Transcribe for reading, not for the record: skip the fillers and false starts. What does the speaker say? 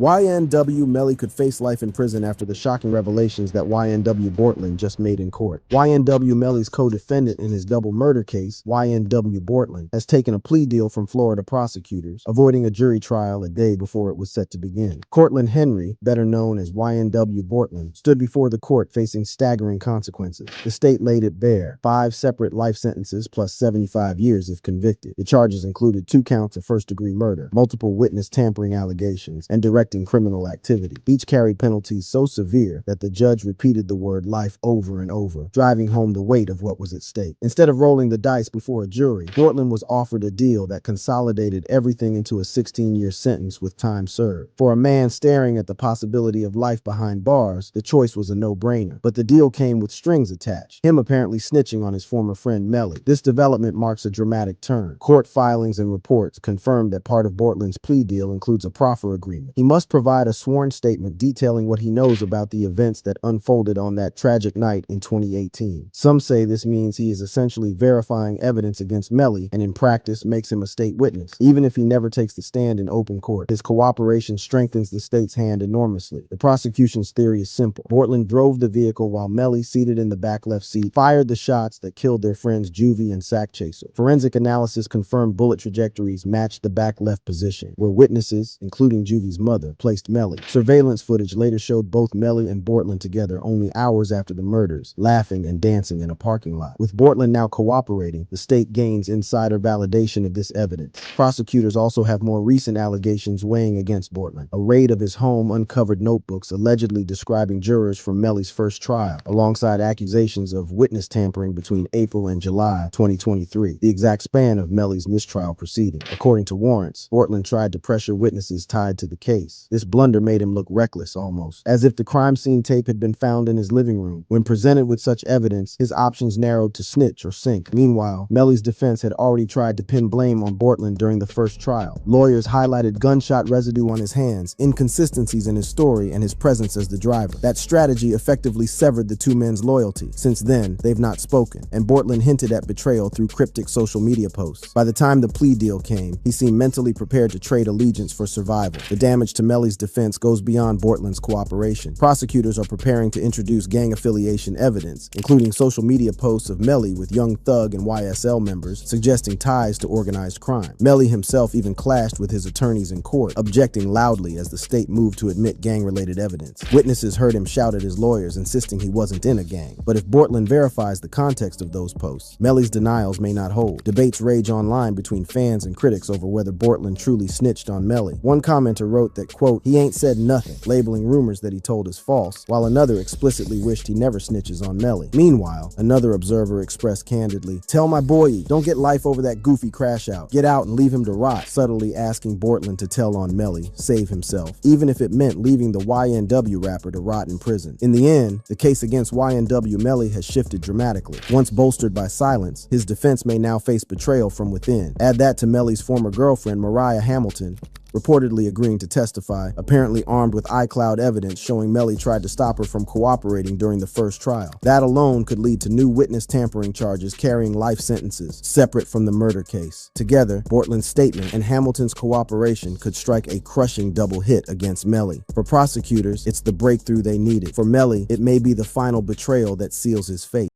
YNW Melly could face life in prison after the shocking revelations that YNW Bortlen just made in court. YNW Melly's co-defendant in his double murder case, YNW Bortlen, has taken a plea deal from Florida prosecutors, avoiding a jury trial a day before it was set to begin. Cortland Henry, better known as YNW Bortlen, stood before the court facing staggering consequences. The state laid it bare: 5 separate life sentences plus 75 years if convicted. The charges included 2 counts of first-degree murder, multiple witness tampering allegations, and direct criminal activity. Each carried penalties so severe that the judge repeated the word life over and over, driving home the weight of what was at stake. Instead of rolling the dice before a jury, Bortlen was offered a deal that consolidated everything into a 16-year sentence with time served. For a man staring at the possibility of life behind bars, the choice was a no-brainer. But the deal came with strings attached, him apparently snitching on his former friend Melly. This development marks a dramatic turn. Court filings and reports confirmed that part of Bortlen's plea deal includes a proffer agreement. He must provide a sworn statement detailing what he knows about the events that unfolded on that tragic night in 2018. Some say this means he is essentially verifying evidence against Melly, and in practice makes him a state witness. Even if he never takes the stand in open court, his cooperation strengthens the state's hand enormously. The prosecution's theory is simple. Bortlen drove the vehicle while Melly, seated in the back left seat, fired the shots that killed their friends Juvie and Sack Chaser. Forensic analysis confirmed bullet trajectories matched the back left position, where witnesses, including Juvie's mother, placed Melly. Surveillance footage later showed both Melly and Bortlen together only hours after the murders, laughing and dancing in a parking lot. With Bortlen now cooperating, the state gains insider validation of this evidence. Prosecutors also have more recent allegations weighing against Bortlen. A raid of his home uncovered notebooks allegedly describing jurors from Melly's first trial, alongside accusations of witness tampering between April and July 2023, the exact span of Melly's mistrial proceeding. According to warrants, Bortlen tried to pressure witnesses tied to the case. This blunder made him look reckless almost, as if the crime scene tape had been found in his living room. When presented with such evidence, his options narrowed to snitch or sink. Meanwhile, Melly's defense had already tried to pin blame on Bortlen during the first trial. Lawyers highlighted gunshot residue on his hands, inconsistencies in his story, and his presence as the driver. That strategy effectively severed the two men's loyalty. Since then, they've not spoken, and Bortlen hinted at betrayal through cryptic social media posts. By the time the plea deal came, he seemed mentally prepared to trade allegiance for survival. The damage to Melly's defense goes beyond Bortlen's cooperation. Prosecutors are preparing to introduce gang affiliation evidence, including social media posts of Melly with Young Thug and YSL members, suggesting ties to organized crime. Melly himself even clashed with his attorneys in court, objecting loudly as the state moved to admit gang-related evidence. Witnesses heard him shout at his lawyers, insisting he wasn't in a gang. But if Bortlen verifies the context of those posts, Melly's denials may not hold. Debates rage online between fans and critics over whether Bortlen truly snitched on Melly. One commenter wrote that, quote, "He ain't said nothing," labeling rumors that he told as false, while another explicitly wished he never snitches on Melly. Meanwhile, another observer expressed candidly, "Tell my boy, don't get life over that goofy crash out. Get out and leave him to rot," subtly asking Bortlen to tell on Melly, save himself, even if it meant leaving the YNW rapper to rot in prison. In the end, the case against YNW Melly has shifted dramatically. Once bolstered by silence, his defense may now face betrayal from within. Add that to Melly's former girlfriend, Mariah Hamilton, reportedly agreeing to testify, apparently armed with iCloud evidence showing Melly tried to stop her from cooperating during the first trial. That alone could lead to new witness tampering charges carrying life sentences, separate from the murder case. Together, Bortlen's statement and Hamilton's cooperation could strike a crushing double hit against Melly. For prosecutors, it's the breakthrough they needed. For Melly, it may be the final betrayal that seals his fate.